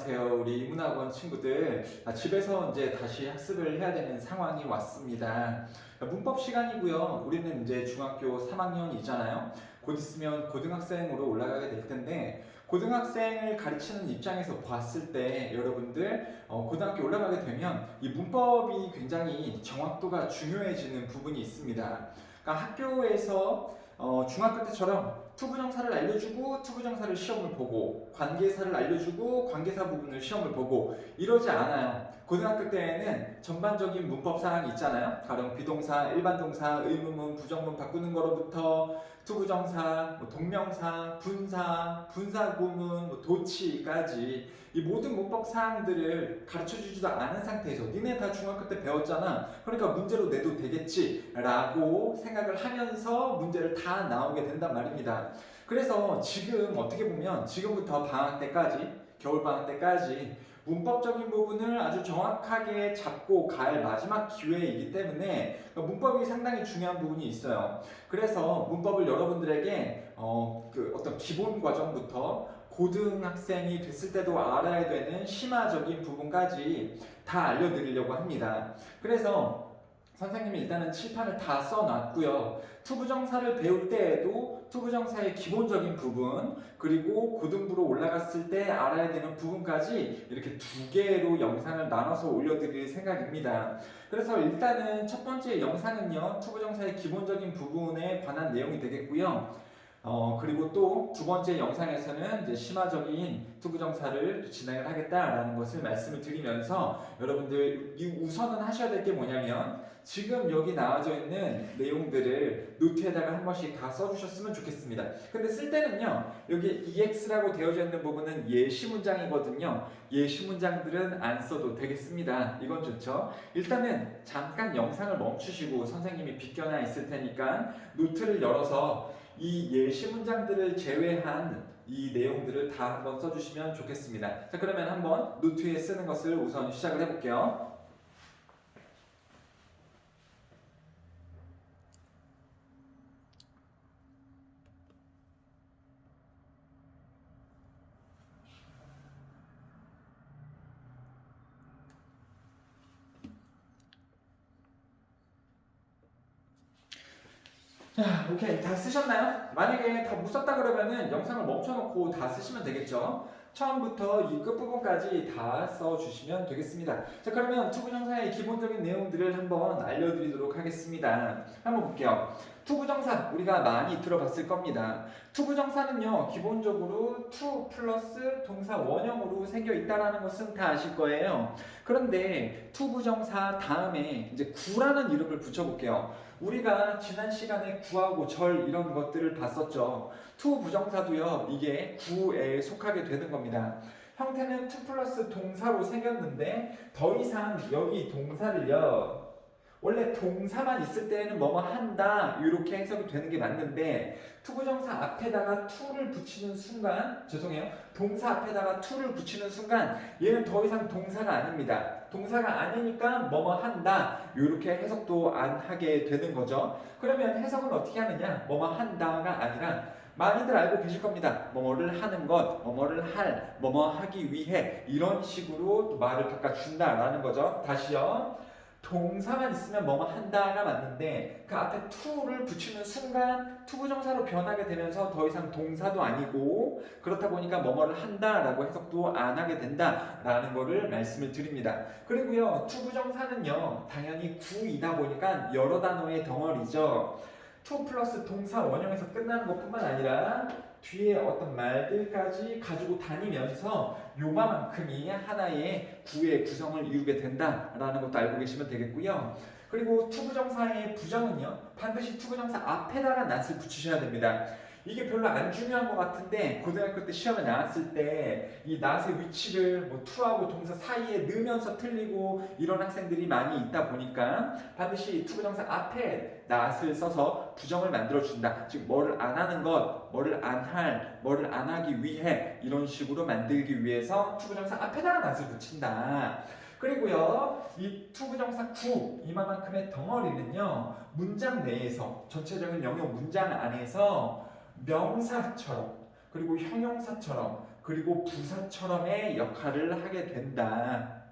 안녕하세요. 우리 문학원 친구들. 집에서 이제 다시 학습을 해야 되는 상황이 왔습니다. 문법 시간이고요. 우리는 이제 중학교 3학년이잖아요. 곧 있으면 고등학생으로 올라가게 될 텐데, 고등학생을 가르치는 입장에서 봤을 때 여러분들 고등학교 올라가게 되면 이 문법이 굉장히 정확도가 중요해지는 부분이 있습니다. 그러니까 학교에서 중학교 때처럼 투부정사를 알려주고 투부정사를 시험을 보고 관계사를 알려주고 관계사 부분을 시험을 보고 이러지 않아요. 고등학교 때에는 전반적인 문법 사항이 있잖아요. 가령 비동사, 일반동사, 의문문, 부정문 바꾸는 거로부터 투부정사, 동명사, 분사, 분사구문, 도치까지 이 모든 문법 사항들을 가르쳐주지도 않은 상태에서 니네 다 중학교 때 배웠잖아. 그러니까 문제로 내도 되겠지 라고 생각을 하면서 문제를 다 나오게 된단 말입니다. 그래서 지금 어떻게 보면 지금부터 방학 때까지, 겨울방학 때까지 문법적인 부분을 아주 정확하게 잡고 갈 마지막 기회이기 때문에 문법이 상당히 중요한 부분이 있어요. 그래서 문법을 여러분들에게 어떤 기본 과정부터 고등학생이 됐을 때도 알아야 되는 심화적인 부분까지 다 알려드리려고 합니다. 그래서 선생님이 일단은 칠판을 다 써놨고요. 투부정사를 배울 때에도 투부정사의 기본적인 부분, 그리고 고등부로 올라갔을 때 알아야 되는 부분까지 이렇게 두 개로 영상을 나눠서 올려드릴 생각입니다. 그래서 일단은 첫 번째 영상은요, 투부정사의 기본적인 부분에 관한 내용이 되겠고요. 그리고 또 두 번째 영상에서는 이제 심화적인 투부정사를 진행을 하겠다라는 것을 말씀을 드리면서 여러분들 우선은 하셔야 될 게 뭐냐면 지금 여기 나와져 있는 내용들을 노트에다가 한 번씩 다 써주셨으면 좋겠습니다. 근데 쓸 때는요, 여기 EX라고 되어져 있는 부분은 예시 문장이거든요. 예시 문장들은 안 써도 되겠습니다. 이건 좋죠. 일단은 잠깐 영상을 멈추시고 선생님이 비껴나 있을 테니까 노트를 열어서 이 예시 문장들을 제외한 이 내용들을 다 한번 써주시면 좋겠습니다. 자, 그러면 한번 노트에 쓰는 것을 우선 시작을 해볼게요. 자, 오케이. 다 쓰셨나요? 만약에 다 못 썼다 그러면은 영상을 멈춰놓고 다 쓰시면 되겠죠? 처음부터 이 끝부분까지 다 써주시면 되겠습니다. 자, 그러면 투부정사의 기본적인 내용들을 한번 알려드리도록 하겠습니다. 한번 볼게요. 투부정사 우리가 많이 들어봤을 겁니다. 투부정사는요, 기본적으로 투 플러스 동사 원형으로 생겨 있다는 것은 다 아실 거예요. 그런데 투부정사 다음에 이제 구라는 이름을 붙여볼게요. 우리가 지난 시간에 구하고 절 이런 것들을 봤었죠. 투 부정사도요, 이게 구에 속하게 되는 겁니다. 형태는 투 플러스 동사로 생겼는데 더 이상 여기 동사를요, 원래 동사만 있을 때는 뭐뭐 한다 이렇게 해석이 되는 게 맞는데 투부정사 앞에다가 to를 붙이는 순간, 죄송해요, 동사 앞에다가 to를 붙이는 순간 얘는 더 이상 동사가 아닙니다. 동사가 아니니까 뭐뭐 한다 이렇게 해석도 안 하게 되는 거죠. 그러면 해석은 어떻게 하느냐, 뭐뭐 한다가 아니라 많이들 알고 계실 겁니다. 뭐뭐를 하는 것, 뭐뭐를 할, 뭐뭐 하기 위해 이런 식으로 또 말을 바꿔준다라는 거죠. 다시요. 동사만 있으면 뭐뭐 한다가 맞는데 그 앞에 to를 붙이는 순간 투부정사로 변하게 되면서 더 이상 동사도 아니고 그렇다 보니까 뭐뭐를 한다라고 해석도 안 하게 된다라는 거를 말씀을 드립니다. 그리고요, 투부정사는요 당연히 구이다 보니까 여러 단어의 덩어리죠. to 플러스 동사 원형에서 끝나는 것뿐만 아니라 뒤에 어떤 말들까지 가지고 다니면서 요만큼이 하나의 구의 구성을 이루게 된다라는 것도 알고 계시면 되겠고요. 그리고 투부정사의 부정은요, 반드시 투부정사 앞에다가 낫을 붙이셔야 됩니다. 이게 별로 안 중요한 것 같은데 고등학교 때 시험에 나왔을 때 이 낫의 위치를 뭐 to하고 동사 사이에 넣으면서 틀리고 이런 학생들이 많이 있다 보니까 반드시 투부정사 앞에 낫을 써서 부정을 만들어준다. 즉 뭐를 안 하는 것, 뭐를 안 할, 뭐를 안 하기 위해 이런 식으로 만들기 위해서 투부정사 앞에다가 낫을 붙인다. 그리고요, 이 투부정사 구 이만큼의 덩어리는요, 문장 내에서 전체적인 영역 문장 안에서 명사처럼 그리고 형용사처럼 그리고 부사처럼의 역할을 하게 된다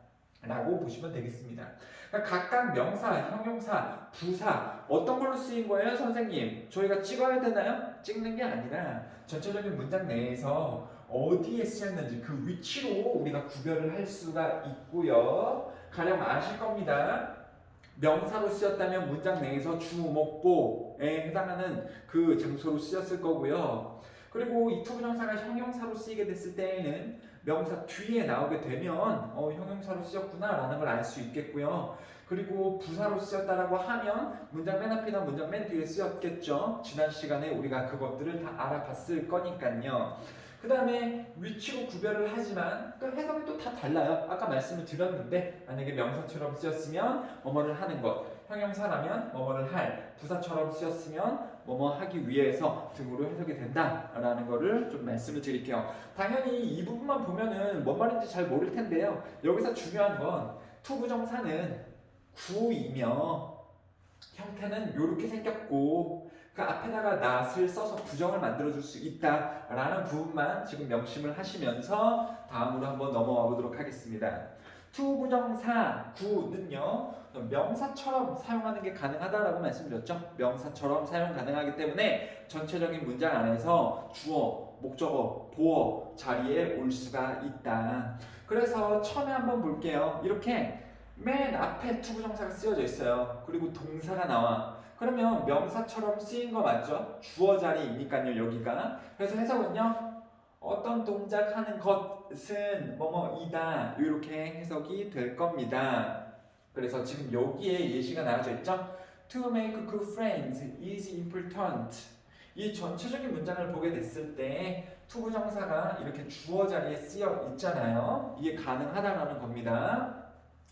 라고 보시면 되겠습니다. 그러니까 각각 명사, 형용사, 부사 어떤 걸로 쓰인 거예요, 선생님? 저희가 찍어야 되나요? 찍는 게 아니라 전체적인 문장 내에서 어디에 쓰였는지 그 위치로 우리가 구별을 할 수가 있고요. 가령 아실 겁니다. 명사로 쓰였다면 문장 내에서 주, 목, 보에 해당하는 그 장소로 쓰였을 거고요. 그리고 이 투부정사가 형용사로 쓰이게 됐을 때에는 명사 뒤에 나오게 되면 형용사로 쓰였구나라는 걸 알 수 있겠고요. 그리고 부사로 쓰였다라고 하면 문장 맨 앞이나 문장 맨 뒤에 쓰였겠죠. 지난 시간에 우리가 그것들을 다 알아봤을 거니까요. 그 다음에 위치로 구별을 하지만 또 해석이 또 다 달라요. 아까 말씀을 드렸는데 만약에 명사처럼 쓰였으면 뭐뭐를 하는 것, 형용사라면 뭐뭐를 할, 부사처럼 쓰였으면 뭐뭐 하기 위해서 등으로 해석이 된다라는 거를 좀 말씀을 드릴게요. 당연히 이 부분만 보면은 뭔 말인지 잘 모를 텐데요. 여기서 중요한 건 투부정사는 구이며 형태는 이렇게 생겼고 그 앞에다가 not을 써서 부정을 만들어줄 수 있다라는 부분만 지금 명심을 하시면서 다음으로 한번 넘어가 보도록 하겠습니다. 투부정사 구는요 명사처럼 사용하는 게 가능하다라고 말씀드렸죠. 명사처럼 사용 가능하기 때문에 전체적인 문장 안에서 주어, 목적어, 보어 자리에 올 수가 있다. 그래서 처음에 한번 볼게요. 이렇게 맨 앞에 투부정사가 쓰여져 있어요. 그리고 동사가 나와. 그러면 명사처럼 쓰인 거 맞죠? 주어 자리이니까요, 여기가. 그래서 해석은요, 어떤 동작하는 것은 뭐뭐이다. 이렇게 해석이 될 겁니다. 그래서 지금 여기에 예시가 나와져 있죠? To make good friends is important. 이 전체적인 문장을 보게 됐을 때 투부정사가 이렇게 주어 자리에 쓰여 있잖아요. 이게 가능하다라는 겁니다.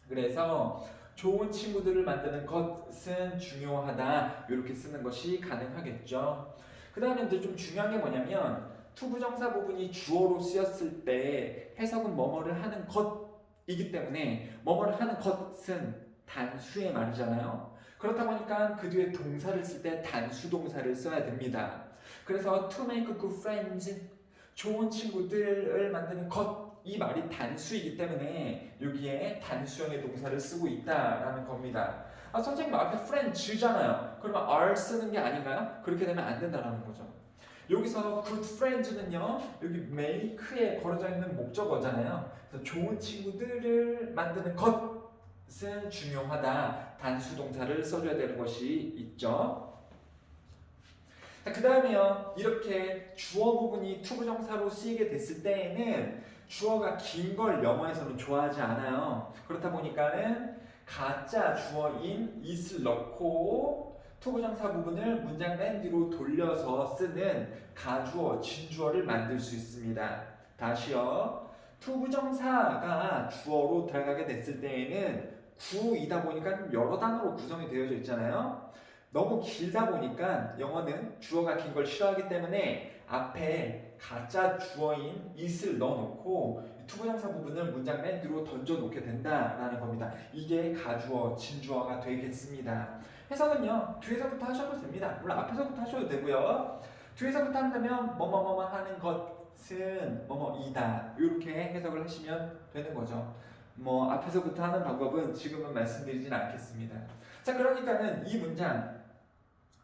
그래서 좋은 친구들을 만드는 것은 중요하다 이렇게 쓰는 것이 가능하겠죠. 그 다음에 이제 좀 중요한 게 뭐냐면 투부정사 부분이 주어로 쓰였을 때 해석은 뭐뭐를 하는 것이기 때문에 뭐뭐를 하는 것은 단수의 말이잖아요. 그렇다 보니까 그 뒤에 동사를 쓸 때 단수 동사를 써야 됩니다. 그래서 to make good friends 좋은 친구들을 만드는 것 이 말이 단수이기 때문에 여기에 단수형의 동사를 쓰고 있다라는 겁니다. 선생님 앞에 friends잖아요. 그러면 are 쓰는 게 아닌가요? 그렇게 되면 안 된다라는 거죠. 여기서 good friends는요 여기 make에 걸어져 있는 목적어잖아요. 그래서 좋은 친구들을 만드는 것은 중요하다. 단수 동사를 써줘야 되는 것이 있죠. 그 다음에요 이렇게 주어 부분이 투부정사로 쓰이게 됐을 때에는 주어가 긴 걸 영어에서는 좋아하지 않아요. 그렇다 보니까는 가짜 주어인 it을 넣고 투부정사 부분을 문장 맨 뒤로 돌려서 쓰는 가주어, 진주어를 만들 수 있습니다. 다시요. 투부정사가 주어로 들어가게 됐을 때에는 구이다 보니까 여러 단어로 구성이 되어져 있잖아요. 너무 길다 보니까 영어는 주어가 긴 걸 싫어하기 때문에 앞에 가짜 주어인 it을 넣어놓고 투부정사 부분을 문장 맨 뒤로 던져놓게 된다라는 겁니다. 이게 가주어, 진주어가 되겠습니다. 해석은요 뒤에서부터 하셔도 됩니다. 물론 앞에서부터 하셔도 되고요. 뒤에서부터 한다면 뭐뭐뭐 하는 것은 뭐뭐이다 이렇게 해석을 하시면 되는 거죠. 뭐 앞에서부터 하는 방법은 지금은 말씀드리진 않겠습니다. 자 그러니까는 이 문장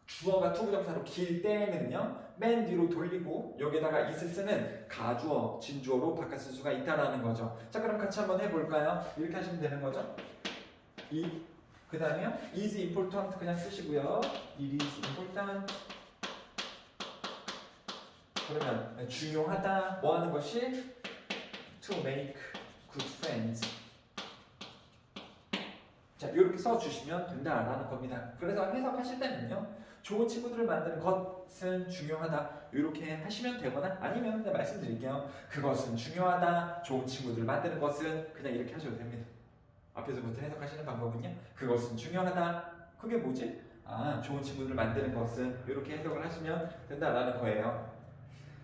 주어가 투부정사로 길 때는요 맨 뒤로 돌리고 여기다가 it을 쓰는 가주어, 진주어로 바꿔 쓸 수가 있다라는 거죠. 자 그럼 같이 한번 해볼까요? 이렇게 하시면 되는 거죠. 그 다음에요 is important 그냥 쓰시고요. it is important 그러면 중요하다 뭐 하는 것이 to make good friends 자 이렇게 써주시면 된다라는 겁니다. 그래서 해석하실 때는요 좋은 친구들을 만드는 것은 중요하다 이렇게 하시면 되거나 아니면 내가 말씀드릴게요. 그것은 중요하다 좋은 친구들을 만드는 것은 그냥 이렇게 하셔도 됩니다. 앞에서부터 해석하시는 방법은요 그것은 중요하다 그게 뭐지? 좋은 친구들을 만드는 것은 이렇게 해석을 하시면 된다라는 거예요.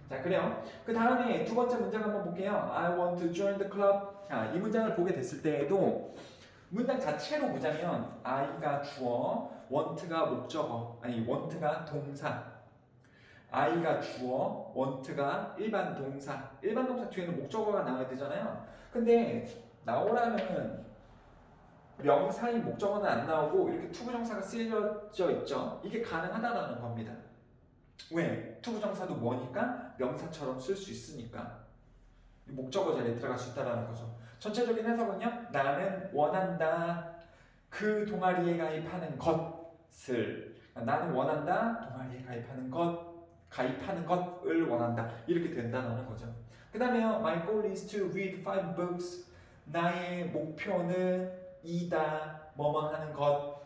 자 그래요. 그 다음에 두 번째 문장 한번 볼게요. I want to join the club. 이 문장을 보게 됐을 때에도 문장 자체로 보자면 I가 주어, want가 목적어, want가 동사. I가 주어, want가 일반 동사. 일반 동사 뒤에는 목적어가 나와야 되잖아요. 근데 나오라는 명사인 목적어는 안 나오고 이렇게 투부정사가 쓰여져 있죠. 이게 가능하다라는 겁니다. 왜? 투부정사도 뭐니까? 명사처럼 쓸 수 있으니까. 목적어 자리에 들어갈 수 있다라는 거죠. 전체적인 해석은요. 나는 원한다. 그 동아리에 가입하는 것을. 나는 원한다. 동아리에 가입하는 것을 원한다. 이렇게 된다는 거죠. 그 다음에요. My goal is to read 5 books. 나의 목표는 이다. 뭐뭐 하는 것.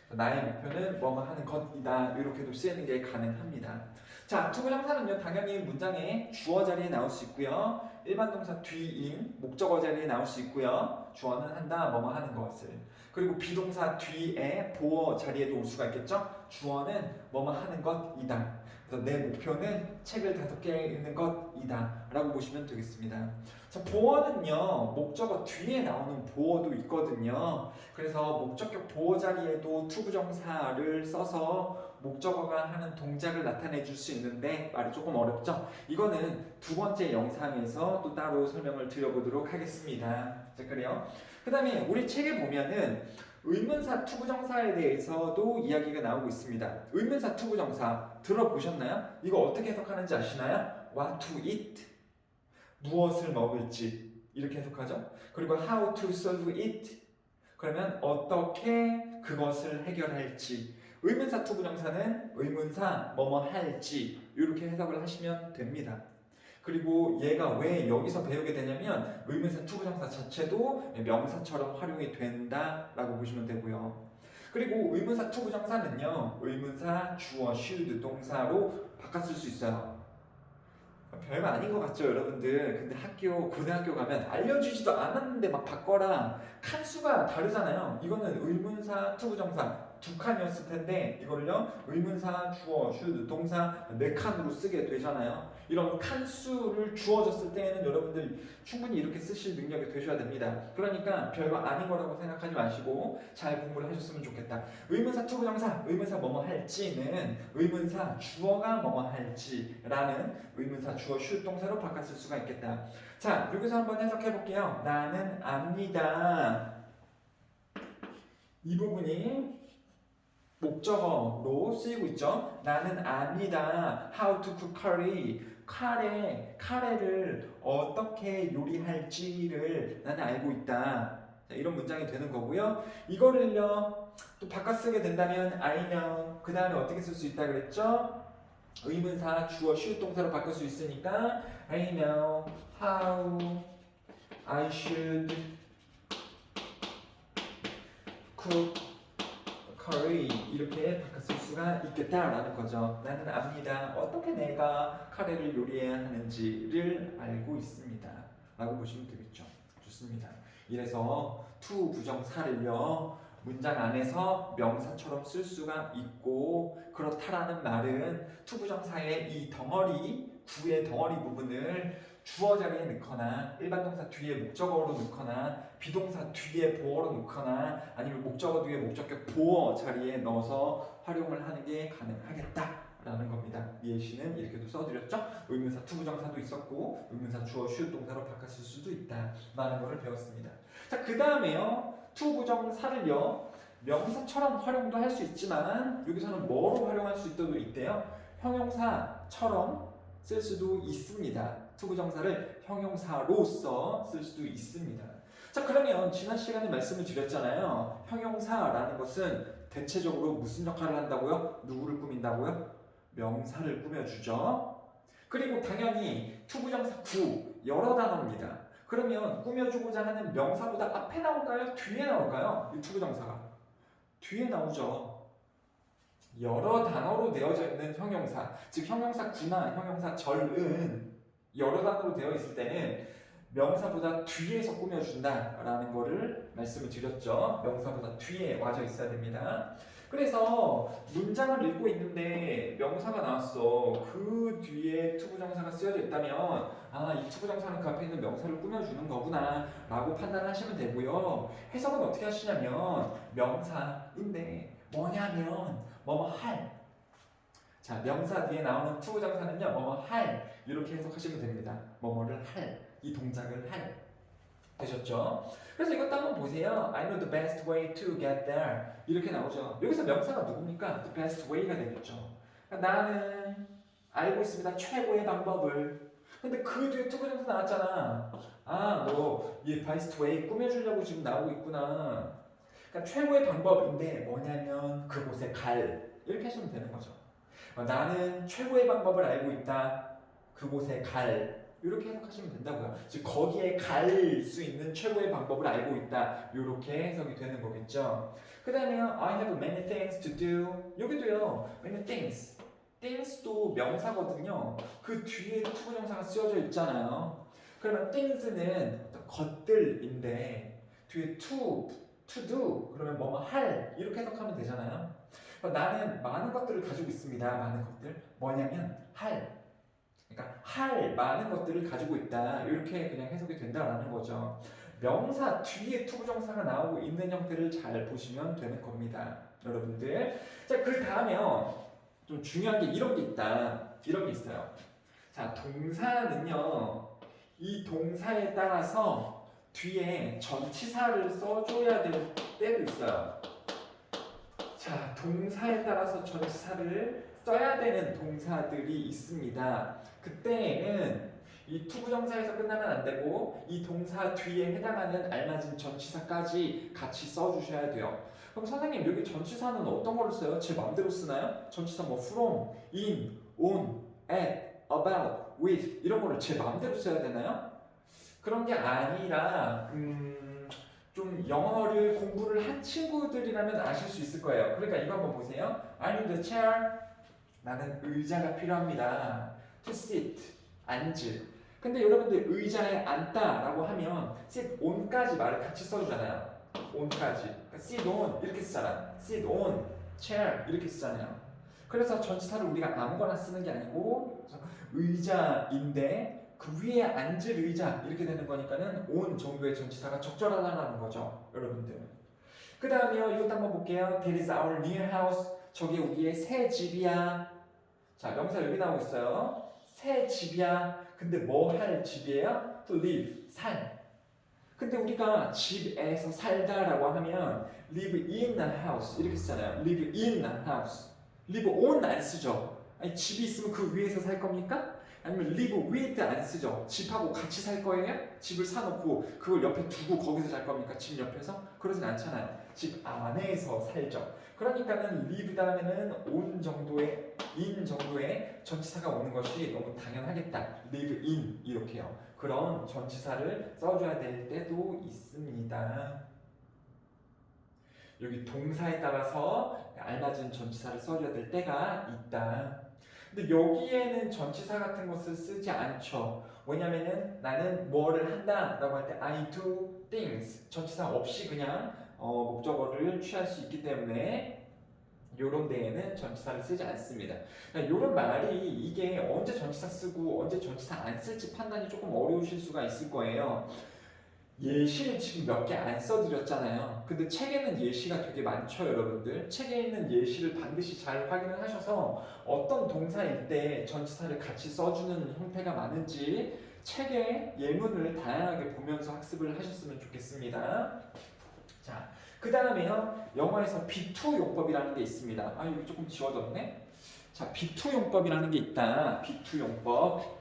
나의 목표는 뭐뭐 하는 것이다. 이렇게도 쓰이는 게 가능합니다. 자, 투부정사는요 당연히 문장의 주어 자리에 나올 수 있고요. 일반 동사 뒤인 목적어 자리에 나올 수 있고요. 주어는 한다, 뭐뭐 하는 것을. 그리고 비동사 뒤에 보어 자리에도 올 수가 있겠죠. 주어는 뭐뭐 하는 것이다. 그래서 내 목표는 책을 5개 읽는 것이다 라고 보시면 되겠습니다. 자, 보어는요 목적어 뒤에 나오는 보어도 있거든요. 그래서 목적격 보어 자리에도 투부정사를 써서 목적어가 하는 동작을 나타내 줄 수 있는데 말이 조금 어렵죠? 이거는 두 번째 영상에서 또 따로 설명을 드려보도록 하겠습니다. 자, 그래요. 그 다음에 우리 책에 보면은 의문사 투부정사에 대해서도 이야기가 나오고 있습니다. 의문사 투부정사 들어보셨나요? 이거 어떻게 해석하는지 아시나요? What to eat, 무엇을 먹을지 이렇게 해석하죠. 그리고 how to solve it, 그러면 어떻게 그것을 해결할지. 의문사 투부정사는 의문사 뭐뭐 할지 이렇게 해석을 하시면 됩니다. 그리고 얘가 왜 여기서 배우게 되냐면 의문사 투부정사 자체도 명사처럼 활용이 된다라고 보시면 되고요. 그리고 의문사 투부정사는요 의문사 주어 should 동사로 바꿨을 수 있어요. 별거 아닌 것 같죠 여러분들. 근데 고등학교 가면 알려주지도 않았는데 막 바꿔라. 칸수가 다르잖아요. 이거는 의문사 투부정사 두 칸이었을 텐데 이걸요 의문사 주어 should 동사 4칸으로 쓰게 되잖아요. 이런 칸수를 주어졌을 때에는 여러분들 충분히 이렇게 쓰실 능력이 되셔야 됩니다. 그러니까 별거 아닌 거라고 생각하지 마시고 잘 공부를 하셨으면 좋겠다. 의문사 투부정사 의문사 뭐뭐 할지는 의문사 주어가 뭐뭐 할지라는 의문사 주어 should 동사로 바꿨을 수가 있겠다. 자, 여기서 한번 해석해 볼게요. 나는 압니다. 이 부분이 목적어로 쓰이고 있죠. 나는 압니다. How to cook curry. 카레를 어떻게 요리할지를 나는 알고 있다. 자, 이런 문장이 되는 거고요. 이거를요 또 바꿔 쓰게 된다면 I know. 그 다음에 어떻게 쓸 수 있다 그랬죠? 의문사 주어 should 동사로 바꿀 수 있으니까 I know how I should cook curry 이렇게 바꿨을 수가 있겠다라는 거죠. 나는 압니다. 어떻게 내가 카레를 요리해야 하는지를 알고 있습니다. 라고 보시면 되겠죠. 좋습니다. 이래서 투부정사를요 문장 안에서 명사처럼 쓸 수가 있고 그렇다라는 말은 투부정사의 이 덩어리 구의 덩어리 부분을 주어 자리에 넣거나 일반 동사 뒤에 목적어로 넣거나 비동사 뒤에 보어로 넣거나 아니면 목적어 뒤에 목적격 보어 자리에 넣어서 활용을 하는 게 가능하겠다라는 겁니다. 이 예시는 이렇게도 써드렸죠. 의문사 투부정사도 있었고 의문사 주어 should 동사로 바꿨을 수도 있다 라는 것을 배웠습니다. 자, 그 다음에요 투부정사를요 명사처럼 활용도 할 수 있지만 여기서는 뭐로 활용할 수 있대요? 형용사처럼 쓸 수도 있습니다. 투부정사를 형용사로서 쓸 수도 있습니다. 자, 그러면 지난 시간에 말씀을 드렸잖아요. 형용사라는 것은 대체적으로 무슨 역할을 한다고요? 누구를 꾸민다고요? 명사를 꾸며주죠. 그리고 당연히 투부정사 구 여러 단어입니다. 그러면 꾸며주고자 하는 명사보다 앞에 나올까요? 뒤에 나올까요? 이 투부정사가 뒤에 나오죠. 여러 단어로 되어져 있는 형용사, 즉 형용사 구나 형용사 절은 여러 단어로 되어 있을 때는 명사보다 뒤에서 꾸며준다라는 거를 말씀을 드렸죠. 명사보다 뒤에 와져 있어야 됩니다. 그래서 문장을 읽고 있는데 명사가 나왔어. 그 뒤에 투부정사가 쓰여져 있다면 이 투부정사는 그 앞에 있는 명사를 꾸며주는 거구나 라고 판단하시면 되고요. 해석은 어떻게 하시냐면 명사인데 뭐냐면 뭐뭐 할. 자, 명사 뒤에 나오는 투부정사는요, 뭐뭐 할 이렇게 해석하시면 됩니다. 뭐뭐를 할, 이 동작을 할. 되셨죠? 그래서 이것도 한번 보세요. I know the best way to get there. 이렇게 나오죠. 여기서 명사가 누굽니까? The best way가 되겠죠. 그러니까 나는 알고 있습니다. 최고의 방법을. 근데 그 뒤에 투부정사 나왔잖아. 아, 너 이 best way 꾸며주려고 지금 나오고 있구나. 그러니까 최고의 방법인데 뭐냐면 그곳에 갈. 이렇게 하시면 되는 거죠. 나는 최고의 방법을 알고 있다. 그곳에 갈. 이렇게 해석하시면 된다고요. 즉 거기에 갈 수 있는 최고의 방법을 알고 있다. 이렇게 해석이 되는 거겠죠. 그 다음에 I have many things to do. 여기도요. many things. things도 명사거든요. 그 뒤에 투부정사가 쓰여져 있잖아요. 그러면 things는 어떤 것들인데 뒤에 to do 그러면 뭐뭐 할 이렇게 해석하면 되잖아요. 나는 많은 것들을 가지고 있습니다. 많은 것들. 뭐냐면 할. 그러니까 할 많은 것들을 가지고 있다. 이렇게 그냥 해석이 된다라는 거죠. 명사 뒤에 투부정사가 나오고 있는 형태를 잘 보시면 되는 겁니다. 여러분들. 자, 그 다음에요. 좀 중요한 게 이런 게 있다. 이런 게 있어요. 자, 동사는요. 이 동사에 따라서 뒤에 전치사를 써줘야 될 때도 있어요. 자, 동사에 따라서 전치사를 써야 되는 동사들이 있습니다. 그때는 이 투부정사에서 끝나면 안 되고 이 동사 뒤에 해당하는 알맞은 전치사까지 같이 써주셔야 돼요. 그럼 선생님 여기 전치사는 어떤 걸로 써요? 제 마음대로 쓰나요? 전치사 뭐 from, in, on, at, about, with 이런 거를 제 마음대로 써야 되나요? 그런 게 아니라 좀 영어를 공부를 한 친구들이라면 아실 수 있을 거예요. 그러니까 이거 한번 보세요. I need a chair. 나는 의자가 필요합니다. To sit. 앉을. 근데 여러분들 의자에 앉다라고 하면 sit on까지 말을 같이 써주잖아요. on까지. 그러니까 sit on 이렇게 쓰잖아. sit on chair 이렇게 쓰잖아요. 그래서 전치사를 우리가 아무거나 쓰는 게 아니고 의자인데 그 위에 앉을 의자 이렇게 되는 거니까는 on 정도의 전치사가 적절하다는 거죠, 여러분들. 그 다음에요, 이것도 한번 볼게요. That is our new house. 저게 우리의 새 집이야. 자, 명사 여기 나오고 있어요. 새 집이야. 근데 뭐 할 집이에요? To live, 살. 근데 우리가 집에서 살다라고 하면 live in a house 이렇게 쓰잖아요. live in a house. live on 안 쓰죠. 아니, 집이 있으면 그 위에서 살 겁니까? 아니면 live with 안 쓰죠. 집하고 같이 살 거예요? 집을 사놓고 그걸 옆에 두고 거기서 잘 겁니까? 집 옆에서? 그러진 않잖아요. 집 안에서 살죠. 그러니까는 live 다음에는 on 정도의 in 정도의 전치사가 오는 것이 너무 당연하겠다. live in 이렇게요. 그런 전치사를 써줘야 될 때도 있습니다. 여기 동사에 따라서 알맞은 전치사를 써줘야 될 때가 있다. 근데 여기에는 전치사 같은 것을 쓰지 않죠. 왜냐면은 나는 뭐를 한다 라고 할 때 I do things 전치사 없이 그냥 목적어를 취할 수 있기 때문에 요런 데에는 전치사를 쓰지 않습니다. 요런 말이 이게 언제 전치사 쓰고 언제 전치사 안 쓸지 판단이 조금 어려우실 수가 있을 거예요. 예시를 지금 몇 개 안 써드렸잖아요. 근데 책에는 예시가 되게 많죠, 여러분들. 책에 있는 예시를 반드시 잘 확인을 하셔서 어떤 동사일 때 전치사를 같이 써주는 형태가 많은지 책의 예문을 다양하게 보면서 학습을 하셨으면 좋겠습니다. 자, 그 다음에요. 영어에서 B2 용법이라는 게 있습니다. 아, 여기 조금 지워졌네. 자, B2 용법이라는 게 있다. B2 용법.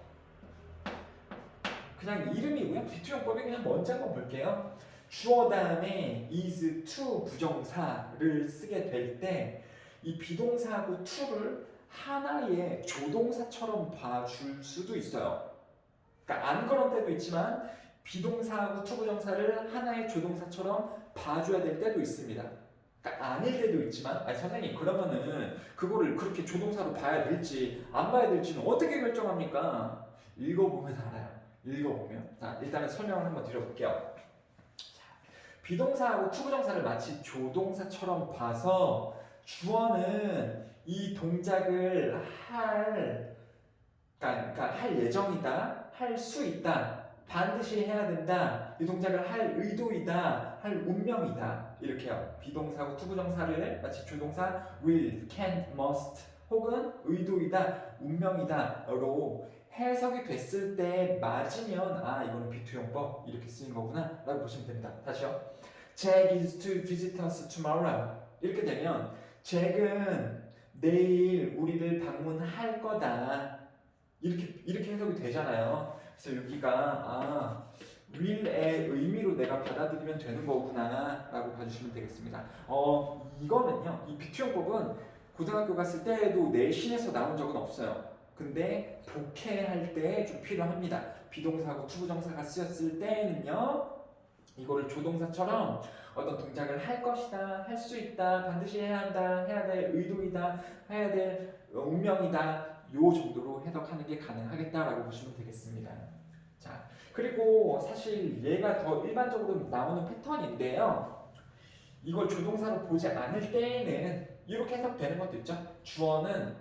그냥 이름이고요. B2 용법이 그냥 뭔지 한번 볼게요. 주어 다음에 is to 부정사를 쓰게 될 때 이 비동사하고 to를 하나의 조동사처럼 봐줄 수도 있어요. 그러니까 안 그런 때도 있지만 비동사하고 to 부정사를 하나의 조동사처럼 봐줘야 될 때도 있습니다. 그러니까 아닐 때도 있지만 아니 선생님 그러면은 그거를 그렇게 조동사로 봐야 될지 안 봐야 될지는 어떻게 결정합니까? 읽어보면 알아요. 읽어보면. 자, 일단은 설명을 한번 드려볼게요. 비동사하고 투부정사를 마치 조동사처럼 봐서 주어는 이 동작을 그러니까 할 예정이다, 할 수 있다, 반드시 해야 된다, 이 동작을 할 의도이다, 할 운명이다 이렇게요. 비동사하고 투부정사를 마치 조동사 will, can, must 혹은 의도이다, 운명이다로 해석이 됐을 때 맞으면 아 이거는 비투용법 이렇게 쓰인 거구나 라고 보시면 됩니다. 다시요. Jack is to visit us tomorrow. 이렇게 되면 잭은 내일 우리를 방문할 거다. 이렇게 해석이 되잖아요. 그래서 여기가 아 will의 의미로 내가 받아들이면 되는 거구나 라고 봐주시면 되겠습니다. 이거는요, 이 비투용법은 고등학교 갔을 때도 내신에서 나온 적은 없어요. 근데 독해할 때 좀 필요합니다. 비동사하고 투부정사가 쓰였을 때는요, 이거를 조동사처럼 어떤 동작을 할 것이다, 할 수 있다, 반드시 해야 한다, 해야 될 의도이다, 해야 될 운명이다, 요 정도로 해석하는 게 가능하겠다라고 보시면 되겠습니다. 자, 그리고 사실 얘가 더 일반적으로 나오는 패턴인데요. 이걸 조동사로 보지 않을 때에는 이렇게 해석되는 것도 있죠. 주어는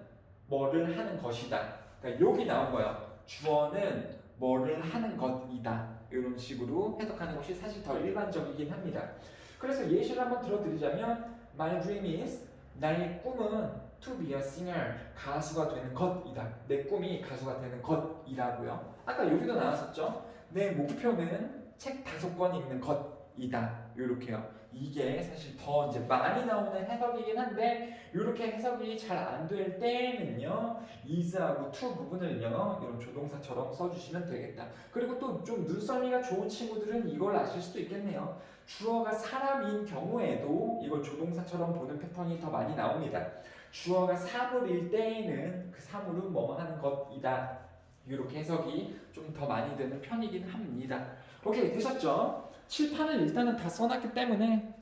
뭐를 하는 것이다. 그러니까 여기 나온 거예요. 주어는 뭐를 하는 것이다. 이런 식으로 해석하는 것이 사실 더 일반적이긴 합니다. 그래서 예시를 한번 들어드리자면 My dream is 나의 꿈은 to be a singer 가수가 되는 것이다. 내 꿈이 가수가 되는 것이라고요. 아까 여기도 나왔었죠. 내 목표는 책 5권 읽는 것이다. 이렇게요. 이게 사실 더 이제 많이 나오는 해석이긴 한데 이렇게 해석이 잘 안 될 때는요 is하고 to 부분을요 이런 조동사처럼 써주시면 되겠다. 그리고 또 좀 눈썰미가 좋은 친구들은 이걸 아실 수도 있겠네요. 주어가 사람인 경우에도 이걸 조동사처럼 보는 패턴이 더 많이 나옵니다. 주어가 사물일 때에는 그 사물은 뭐뭐 하는 것이다. 이렇게 해석이 좀 더 많이 되는 편이긴 합니다. 오케이, 되셨죠? 칠판을 일단은 다 써놨기 때문에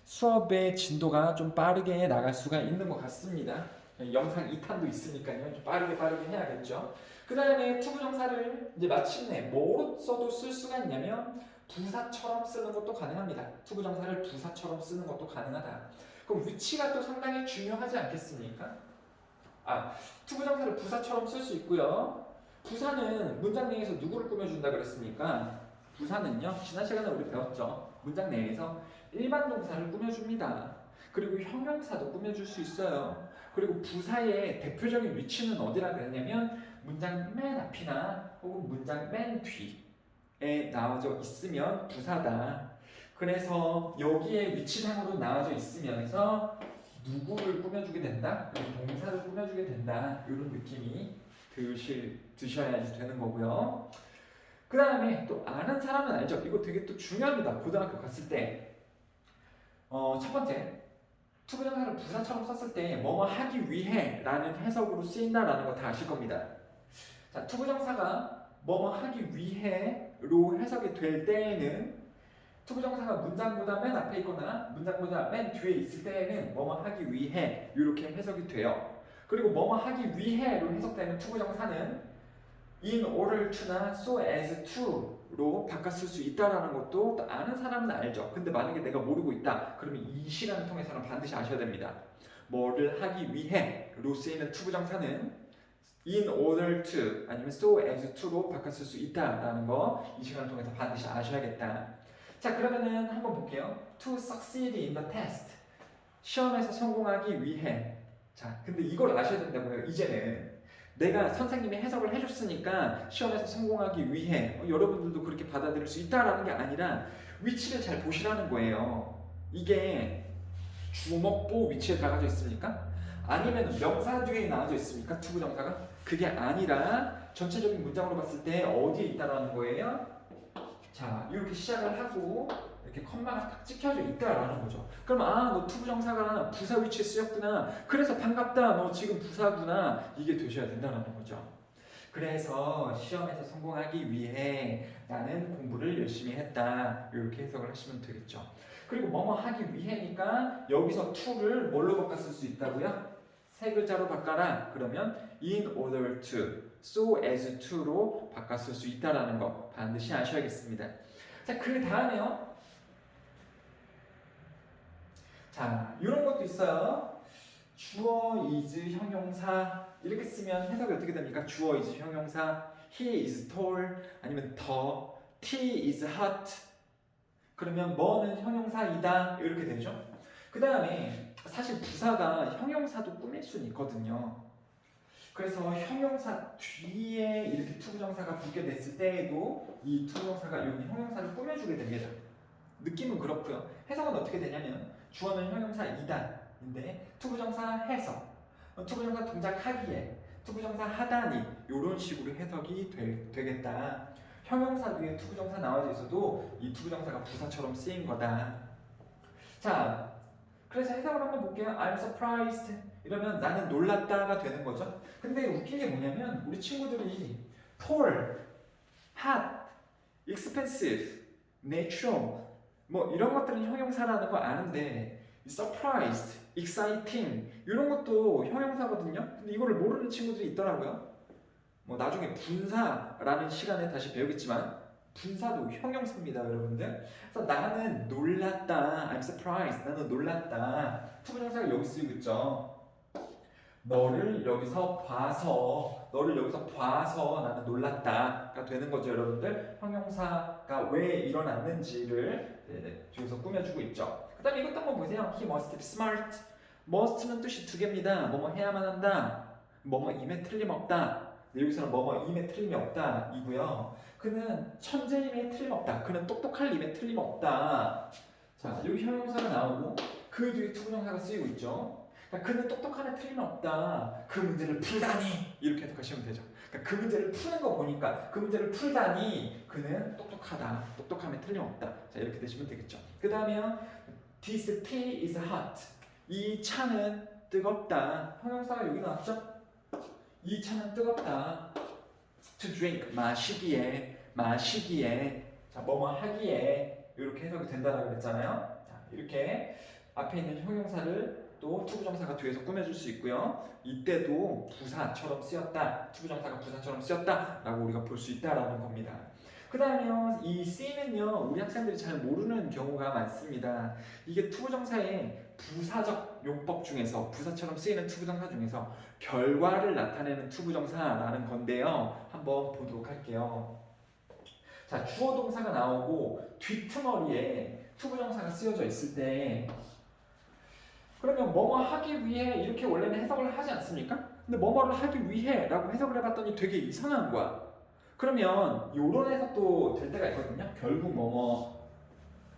수업의 진도가 좀 빠르게 나갈 수가 있는 것 같습니다. 영상 2탄도 있으니까요. 좀 빠르게 해야겠죠. 그 다음에 투부정사를 이제 마침내 뭐로 써도 쓸 수가 있냐면 부사처럼 쓰는 것도 가능합니다. 투부정사를 부사처럼 쓰는 것도 가능하다. 그럼 위치가 또 상당히 중요하지 않겠습니까? 투부정사를 부사처럼 쓸 수 있고요. 부사는 문장 내에서 누구를 꾸며준다 그랬습니까? 부사는요, 지난 시간에 우리 배웠죠. 문장 내에서 일반 동사를 꾸며줍니다. 그리고 형용사도 꾸며줄 수 있어요. 그리고 부사의 대표적인 위치는 어디라 그랬냐면 문장 맨 앞이나 혹은 문장 맨 뒤에 나와져 있으면 부사다. 그래서 여기에 위치상으로 나와져 있으면서 누구를 꾸며주게 된다? 동사를 꾸며주게 된다. 이런 느낌이 드셔야지 되는 거고요. 그 다음에 또 아는 사람은 알죠. 이거 되게 또 중요합니다. 고등학교 갔을 때 첫 번째 투부정사를 부사처럼 썼을 때 뭐뭐 하기 위해 라는 해석으로 쓰인다라는 거 다 아실 겁니다. 자, 투부정사가 뭐뭐 하기 위해로 해석이 될 때에는 투부정사가 문장보다 맨 앞에 있거나 문장보다 맨 뒤에 있을 때에는 뭐뭐 하기 위해 이렇게 해석이 돼요. 그리고 뭐뭐 하기 위해로 해석되는 투부정사는 in order to나 so as to로 바꿨을 수 있다라는 것도 또 아는 사람은 알죠. 근데 만약에 내가 모르고 있다 그러면 이 시간을 통해서는 반드시 아셔야 됩니다. 뭐를 하기 위해로 쓰이는 투부정사는 in order to 아니면 so as to로 바꿨을 수 있다라는 거 이 시간을 통해서 반드시 아셔야겠다. 자, 그러면은 한번 볼게요. To succeed in the test. 시험에서 성공하기 위해. 자, 근데 이걸 아셔야 된다고요. 이제는 내가 선생님이 해석을 해줬으니까 시험에서 성공하기 위해 여러분들도 그렇게 받아들일 수 있다라는 게 아니라 위치를 잘 보시라는 거예요. 이게 주목보 위치에 나가져 있습니까? 아니면 명사 뒤에 나와져 있습니까? 투부정사가? 그게 아니라 전체적인 문장으로 봤을 때 어디에 있다라는 거예요? 자, 이렇게 시작을 하고 이렇게 컴마가 딱 찍혀져 있다라는 거죠. 그럼 너 투부정사가 부사 위치에 쓰였구나. 그래서 반갑다. 너 지금 부사구나. 이게 되셔야 된다는 거죠. 그래서 시험에서 성공하기 위해 나는 공부를 열심히 했다. 이렇게 해석을 하시면 되겠죠. 그리고 뭐뭐 하기 위해니까 여기서 to를 뭘로 바꿨을 수 있다고요? 세 글자로 바꿔라. 그러면 in order to, so as to로 바꿨을 수 있다라는 거 반드시 아셔야겠습니다. 자, 그 다음에요. 자, 이런 것도 있어요. 주어 is 형용사 이렇게 쓰면 해석이 어떻게 됩니까? 주어 is 형용사, he is tall 아니면 the, tea is hot. 그러면 뭐는 형용사이다 이렇게 되죠. 그 다음에 사실 부사가 형용사도 꾸밀 수는 있거든요. 그래서 형용사 뒤에 이렇게 투부정사가 붙게 됐을 때에도 이 투부정사가 여기 형용사를 꾸며주게 됩니다. 느낌은 그렇고요. 해석은 어떻게 되냐면 주어는 형용사 2단인데 투부정사 해서, 투부정사 동작하기에, 투부정사 하다니 이런 식으로 해석이 되겠다. 형용사 뒤에 투부정사 나와져 있어도 이 투부정사가 부사처럼 쓰인 거다. 자, 그래서 해석을 한번 볼게요. I'm surprised 이러면 나는 놀랐다가 되는 거죠. 근데 웃긴 게 뭐냐면 우리 친구들이 tall, hot, expensive, natural 뭐 이런 것들은 형용사라는 거 아는데 surprised, exciting 이런 것도 형용사거든요. 근데 이거를 모르는 친구들이 있더라고요. 뭐 나중에 분사라는 시간에 다시 배우겠지만 분사도 형용사입니다, 여러분들. 그래서 나는 놀랐다, I'm surprised, 나는 놀랐다. 투부정사가 여기 쓰이고 있죠. 너를 여기서 봐서 나는 놀랐다가 되는 거죠, 여러분들. 형용사가 왜 일어났는지를 여기서 꾸며주고 있죠. 그 다음에 이것도 한번 보세요. He must be smart. must는 뜻이 두 개입니다. 뭐뭐 해야만 한다, 뭐뭐임에 틀림없다. 여기서는 뭐뭐임에 틀림이 없다 이고요. 그는 천재임에 틀림없다. 그는 똑똑할 임에 틀림없다. 자, 여기 형용사가 나오고 그 뒤에 투부정사가 쓰이고 있죠. 그러니까 그는 똑똑함에 틀림없다. 그 문제를 풀다니 이렇게 해석하시면 되죠. 그러니까 그 문제를 푸는 거 보니까 그 문제를 풀다니 그는 똑똑하다. 똑똑함에 틀림없다. 자, 이렇게 되시면 되겠죠. 그 다음에 This tea is hot. 이 차는 뜨겁다. 형용사가 여기 나왔죠? 이 차는 뜨겁다. To drink, 마시기에. 자, 뭐뭐 하기에 이렇게 해석이 된다라고 그랬잖아요. 자, 이렇게 앞에 있는 형용사를 또 투부정사가 뒤에서 꾸며줄 수 있고요. 이때도 부사처럼 쓰였다. 투부정사가 부사처럼 쓰였다라고 우리가 볼 수 있다라는 겁니다. 그 다음에요, 이 C는요, 우리 학생들이 잘 모르는 경우가 많습니다. 이게 투부정사의 부사적 용법 중에서, 부사처럼 쓰이는 투부정사 중에서 결과를 나타내는 투부정사라는 건데요. 한번 보도록 할게요. 자, 주어 동사가 나오고 뒷머리에 투부정사가 쓰여져 있을 때, 그러면 뭐뭐 하기 위해 이렇게 원래는 해석을 하지 않습니까? 근데 뭐뭐를 하기 위해 라고 해석을 해봤더니 되게 이상한 거야. 그러면 이런 해석도 될 때가 있거든요. 결국 뭐뭐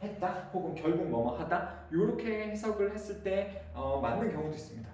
했다 혹은 결국 뭐뭐 하다 이렇게 해석을 했을 때 맞는 경우도 있습니다.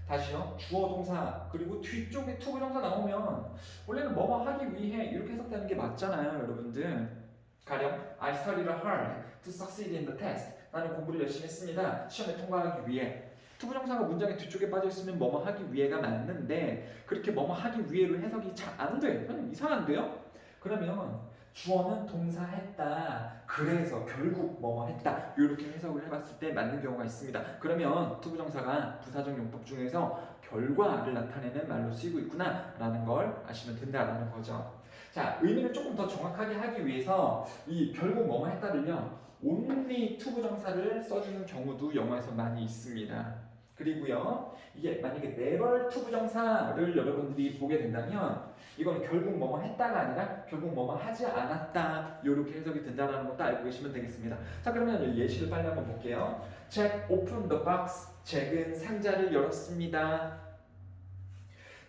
다시요. 주어 동사 그리고 뒤쪽에 투부정사 나오면 원래는 뭐뭐 하기 위해 이렇게 해석되는 게 맞잖아요, 여러분들. 가령 I studied hard to succeed in the test. 나는 공부를 열심히 했습니다. 시험에 통과하기 위해. 투부정사가 문장의 뒤쪽에 빠져 있으면 뭐뭐 하기 위해가 맞는데 그렇게 뭐뭐 하기 위해로 해석이 잘 안 돼. 그냥 이상한데요? 그러면 주어는 동사 했다. 그래서 결국 뭐뭐 했다. 이렇게 해석을 해봤을 때 맞는 경우가 있습니다. 그러면 투부정사가 부사적 용법 중에서 결과를 나타내는 말로 쓰이고 있구나 라는 걸 아시면 된다라는 거죠. 자, 의미를 조금 더 정확하게 하기 위해서 이 결국 뭐뭐 했다를요, only 투부정사를 써주는 경우도 영어에서 많이 있습니다. 그리고요, 이게 만약에 never 투부정사를 여러분들이 보게 된다면 이건 결국 뭐뭐 했다가 아니라 결국 뭐뭐 하지 않았다 이렇게 해석이 된다는 것도 알고 계시면 되겠습니다. 자, 그러면 예시를 빨리 한번 볼게요. Jack opened the box. 잭은 상자를 열었습니다.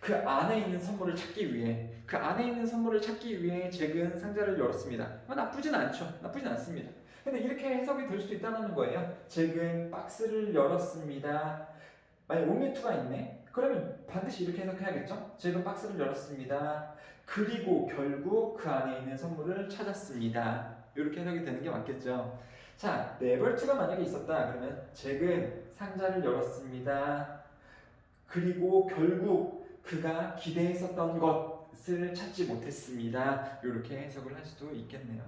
그 안에 있는 선물을 찾기 위해 잭은 상자를 열었습니다. 나쁘진 않죠. 나쁘진 않습니다. 근데 이렇게 해석이 될 수 있다는 거예요. 잭은 박스를 열었습니다. 만약 only to가 있네? 그러면 반드시 이렇게 해석해야겠죠? 잭은 박스를 열었습니다. 그리고 결국 그 안에 있는 선물을 찾았습니다. 이렇게 해석이 되는 게 맞겠죠? 자, never to가 만약에 있었다. 그러면 잭은 상자를 열었습니다. 그리고 결국 그가 기대했었던 것을 찾지 못했습니다. 이렇게 해석을 할 수도 있겠네요.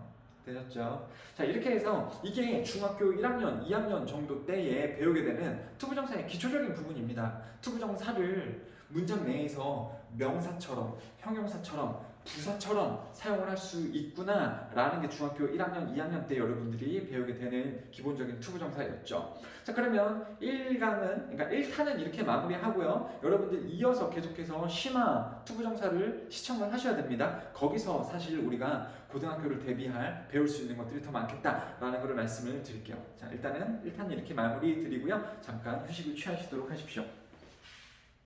되셨죠? 자, 이렇게 해서 이게 중학교 1학년, 2학년 정도 때에 배우게 되는 투부정사의 기초적인 부분입니다. 투부정사를 문장 내에서 명사처럼, 형용사처럼, 부사처럼 사용을 할 수 있구나 라는 게 중학교 1학년, 2학년 때 여러분들이 배우게 되는 기본적인 투부정사였죠. 자, 그러면 1강은, 그러니까 1탄은 이렇게 마무리하고요. 여러분들 이어서 계속해서 심화 투부정사를 시청을 하셔야 됩니다. 거기서 사실 우리가 고등학교를 대비할 배울 수 있는 것들이 더 많겠다라는 것을 말씀을 드릴게요. 자, 일단은 1탄 이렇게 마무리 드리고요. 잠깐 휴식을 취하시도록 하십시오.